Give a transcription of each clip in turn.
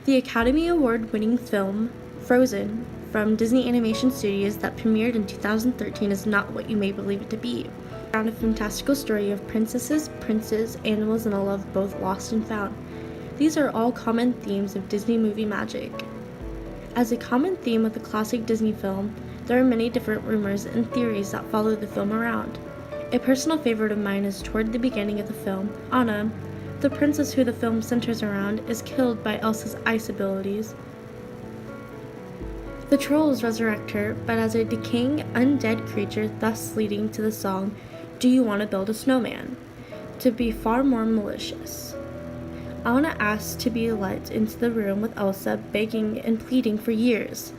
The Academy Award-winning film, Frozen, from Disney Animation Studios that premiered in 2013 is not what you may believe it to be. Around a fantastical story of princesses, princes, animals, and a love both lost and found. These are all common themes of Disney movie magic. As a common theme with a classic Disney film, there are many different rumors and theories that follow the film around. A personal favorite of mine is toward the beginning of the film, Anna, the princess who the film centers around, is killed by Elsa's ice abilities. The trolls resurrect her, but as a decaying, undead creature, thus leading to the song, "Do You Want to Build a Snowman?" to be far more malicious. Anna asks to be let into the room with Elsa, begging and pleading for years.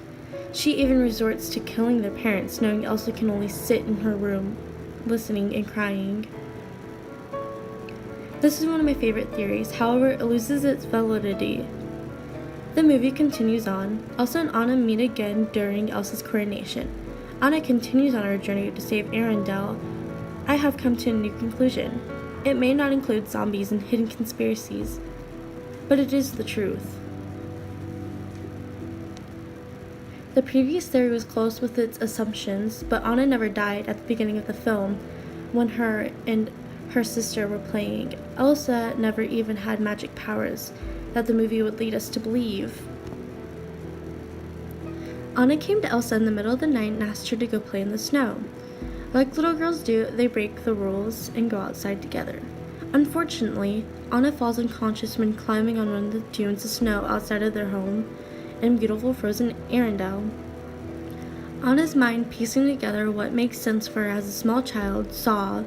She even resorts to killing their parents, knowing Elsa can only sit in her room, listening and crying. This is one of my favorite theories, however, it loses its validity. The movie continues on. Elsa and Anna meet again during Elsa's coronation. Anna continues on her journey to save Arendelle. I have come to a new conclusion. It may not include zombies and hidden conspiracies, but it is the truth. The previous theory was close with its assumptions, but Anna never died at the beginning of the film when her and her sister were playing. Elsa never even had magic powers that the movie would lead us to believe. Anna came to Elsa in the middle of the night and asked her to go play in the snow. Like little girls do, they break the rules and go outside together. Unfortunately, Anna falls unconscious when climbing on one of the dunes of snow outside of their home in beautiful frozen Arendelle. Anna's mind, piecing together what makes sense for her as a small child, saw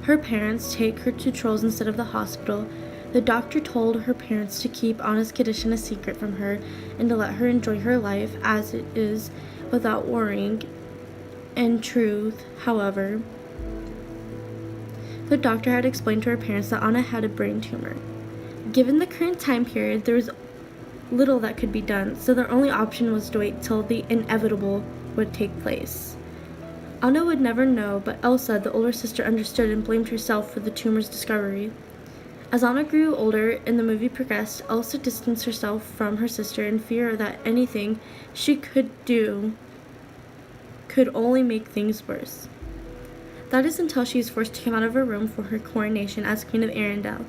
her parents take her to trolls instead of the hospital. The doctor told her parents to keep Anna's condition a secret from her and to let her enjoy her life as it is without worrying. In truth, however, the doctor had explained to her parents that Anna had a brain tumor. Given the current time period, there was little that could be done, so their only option was to wait till the inevitable would take place. Anna would never know, but Elsa, the older sister, understood and blamed herself for the tumor's discovery. As Anna grew older and the movie progressed, Elsa distanced herself from her sister in fear that anything she could do could only make things worse. That is until she is forced to come out of her room for her coronation as Queen of Arendelle.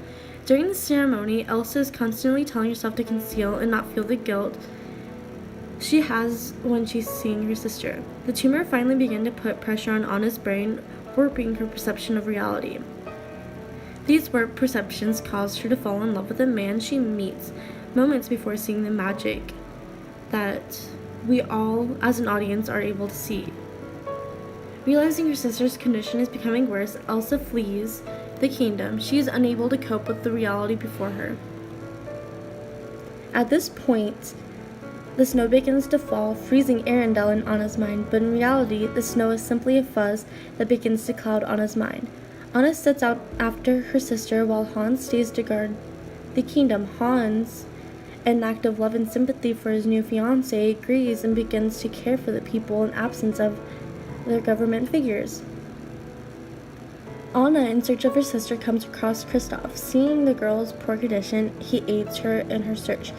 During the ceremony, Elsa is constantly telling herself to conceal and not feel the guilt she has when she's seeing her sister. The tumor finally began to put pressure on Anna's brain, warping her perception of reality. These warped perceptions caused her to fall in love with a man she meets moments before seeing the magic that we all, as an audience, are able to see. Realizing her sister's condition is becoming worse, Elsa flees the kingdom. She is unable to cope with the reality before her. At this point, the snow begins to fall, freezing Arendelle in Anna's mind, but in reality, the snow is simply a fuzz that begins to cloud Anna's mind. Anna sets out after her sister while Hans stays to guard the kingdom. Hans, in an act of love and sympathy for his new fiancée, agrees and begins to care for the people in absence of their government figures. Anna, in search of her sister, comes across Kristoff. Seeing the girl's poor condition, he aids her in her search.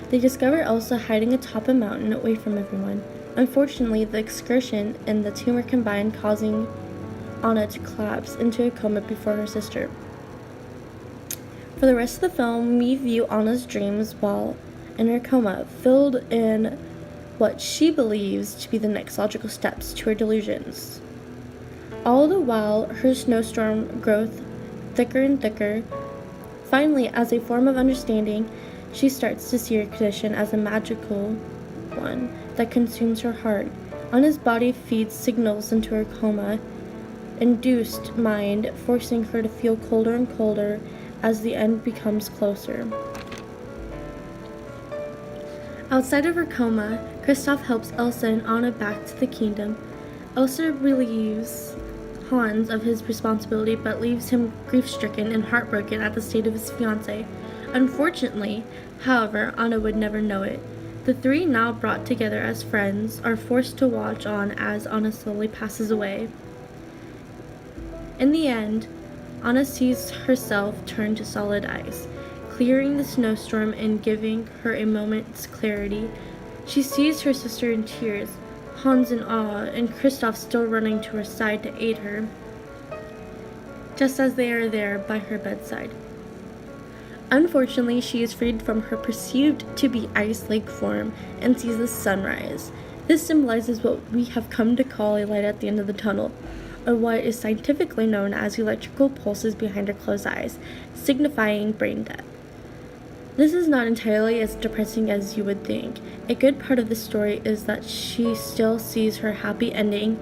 They discover Elsa hiding atop a mountain away from everyone. Unfortunately, the excursion and the tumor combine, causing Anna to collapse into a coma before her sister. For the rest of the film, we view Anna's dreams while in her coma, filled in what she believes to be the next logical steps to her delusions. All the while, her snowstorm grows thicker and thicker. Finally, as a form of understanding, she starts to see her condition as a magical one that consumes her heart. Anna's body feeds signals into her coma-induced mind, forcing her to feel colder and colder as the end becomes closer. Outside of her coma, Kristoff helps Elsa and Anna back to the kingdom. Elsa relieves Hans of his responsibility, but leaves him grief-stricken and heartbroken at the state of his fiancée. Unfortunately, however, Anna would never know it. The three, now brought together as friends, are forced to watch on as Anna slowly passes away. In the end, Anna sees herself turn to solid ice, clearing the snowstorm and giving her a moment's clarity. She sees her sister in tears, Hans in awe, and Kristoff still running to her side to aid her, just as they are there by her bedside. Unfortunately, she is freed from her perceived to be ice-like form and sees the sunrise. This symbolizes what we have come to call a light at the end of the tunnel, or what is scientifically known as electrical pulses behind her closed eyes, signifying brain death. This is not entirely as depressing as you would think. A good part of the story is that she still sees her happy ending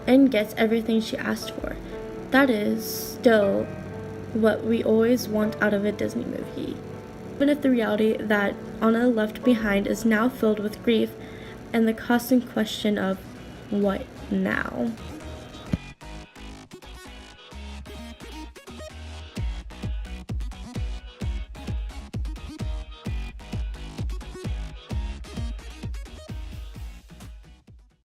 and gets everything she asked for. That is still what we always want out of a Disney movie. Even if the reality that Anna left behind is now filled with grief and the constant question of what now?